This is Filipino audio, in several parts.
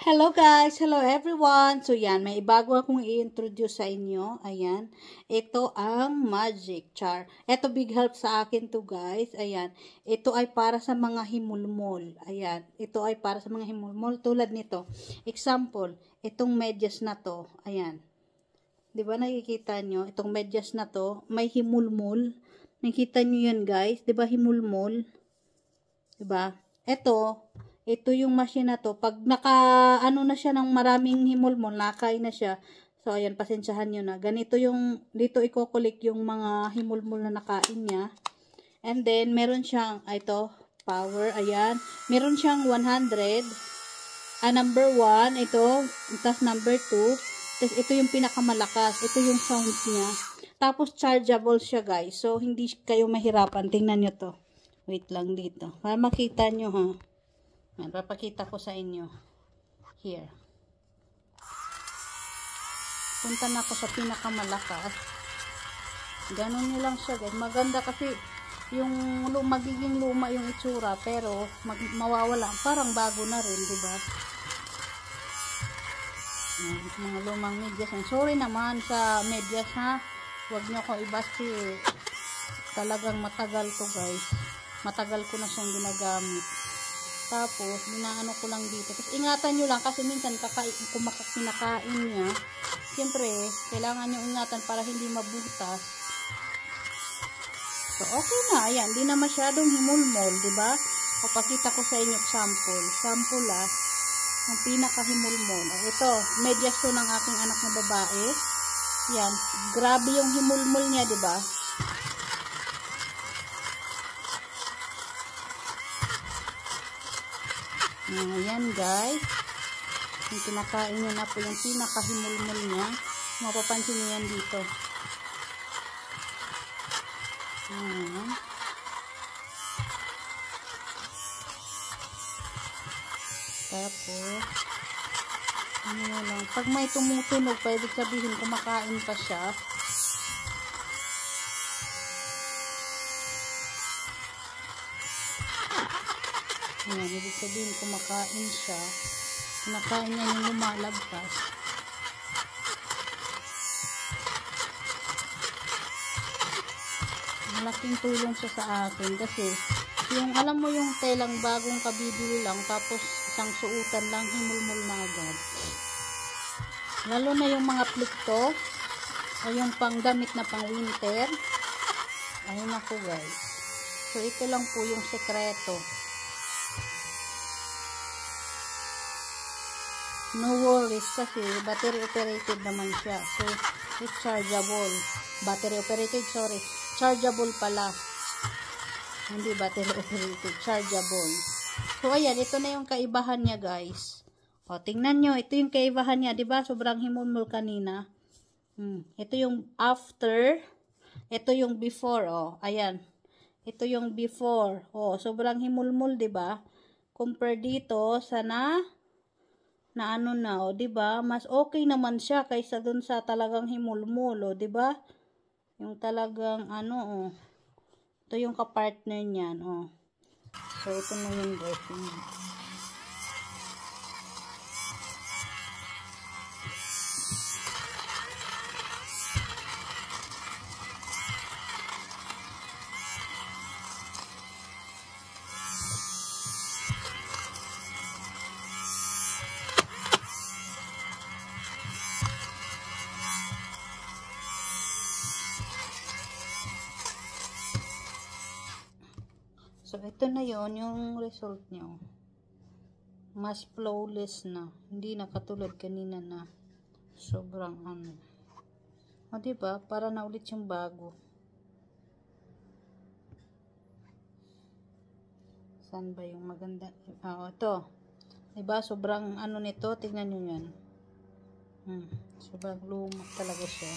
Hello guys! Hello everyone! So yan, may bago akong i-introduce sa inyo. Ayan. Ito ang Magic Char. Ito big help sa akin to guys. Ayan. Ito ay para sa mga himulmol. Ayan. Ito ay para sa mga himulmol tulad nito. Example, itong medyas na to. Ayan. 'Di ba nakikita nyo? Itong medyas na to, may himulmol. Nakikita nyo yan guys? 'Di ba himulmol? 'Di ba? Ito yung machine na to. Pag ano na siya ng maraming himulmol, nakay na siya. So, ayan, pasensyahan nyo na. Ganito yung, dito iko-collect yung mga himulmol na nakain niya. And then, meron siyang, ito, power, ayan. Meron siyang 100. Number 1, ito. Tapos number 2. Tapos, ito yung pinakamalakas. Ito yung sound niya. Tapos, chargeable siya, guys. So, hindi kayo mahirapan. Tingnan nyo to. Wait lang dito. Para makita nyo, ha. Papakita ko sa inyo. Here. Punta na ako sa pinakamalakas. Ganon nyo lang siya, guys. Maganda kasi yung magiging luma yung itsura, pero mawawala. Parang bago na rin, diba? Mga lumang medyas. Sorry naman sa medyas, ha. Huwag nyo ko ibasti. Talagang matagal to, guys. Matagal ko na siyang ginagamit. Tapos, binaano ko lang dito. Tapos, ingatan nyo lang kasi minsan kinakain niya. Siyempre, kailangan nyo ingatan para hindi mabutas. So, okay na. Ayan, hindi na masyadong himulmol, diba? Papakita ko sa inyo sample. Sample ang pinaka-himulmol. Ito, medyas to ng aking anak na babae. Yan, grabe yung himulmol niya, diba? Ayan guys, yung kinakain nyo na po yung pinakahimulmol niya. Mapapansin nyo yan dito. Ayan. Tapos ano lang, pag may tumutunog pwede sabihin kumakain pa siya. Ayan, ibig sabihin kumakain siya. Kumakain niya yung lumalagpas. Malaking tulong siya sa akin kasi yung alam mo yung telang bagong kabibili lang tapos isang suutan lang himulmol na agad. Lalo na yung mga plikto o yung panggamit na pang winter. Ayun ako guys. So ito lang po yung sekreto. No worries kasi battery operated naman siya. So, it's chargeable. Battery operated, sorry. Chargeable pala. Hindi battery operated. Chargeable. So, ayan. Ito na yung kaibahan niya, guys. O, tingnan nyo. Ito yung kaibahan niya. Diba? Sobrang himulmol kanina. Ito yung after. Ito yung before. O, ayan. Ito yung before. O, sobrang himulmol, diba? Compare dito sa na ano na, o, diba? Mas okay naman siya kaysa dun sa talagang himulmol, o, diba? Yung talagang, ano, o. Ito yung kapartner niyan, o. So, ito na yung dressing. So, ito na yon yung result nyo. Mas flawless na. Hindi na katulad kanina na sobrang ano. O, diba? Para na ulit yung bago. Saan ba yung maganda? Ito. Diba? Sobrang ano nito. Tingnan nyo yan. Sobrang luma talaga siya.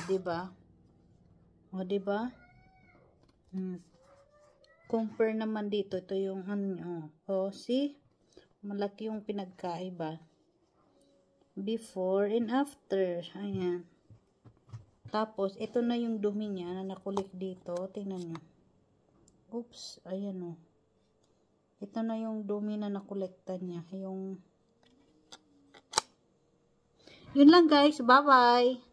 Diba? O, diba? Compare naman dito. Ito yung ano. O, see? Malaki yung pinagkaiba. Before and after. Ayan. Tapos, ito na yung dumi niya na nakulik dito. Tingnan nyo. Oops. Ayan o. Ito na yung dumi na nakolekta niya. Yun lang guys. Bye-bye.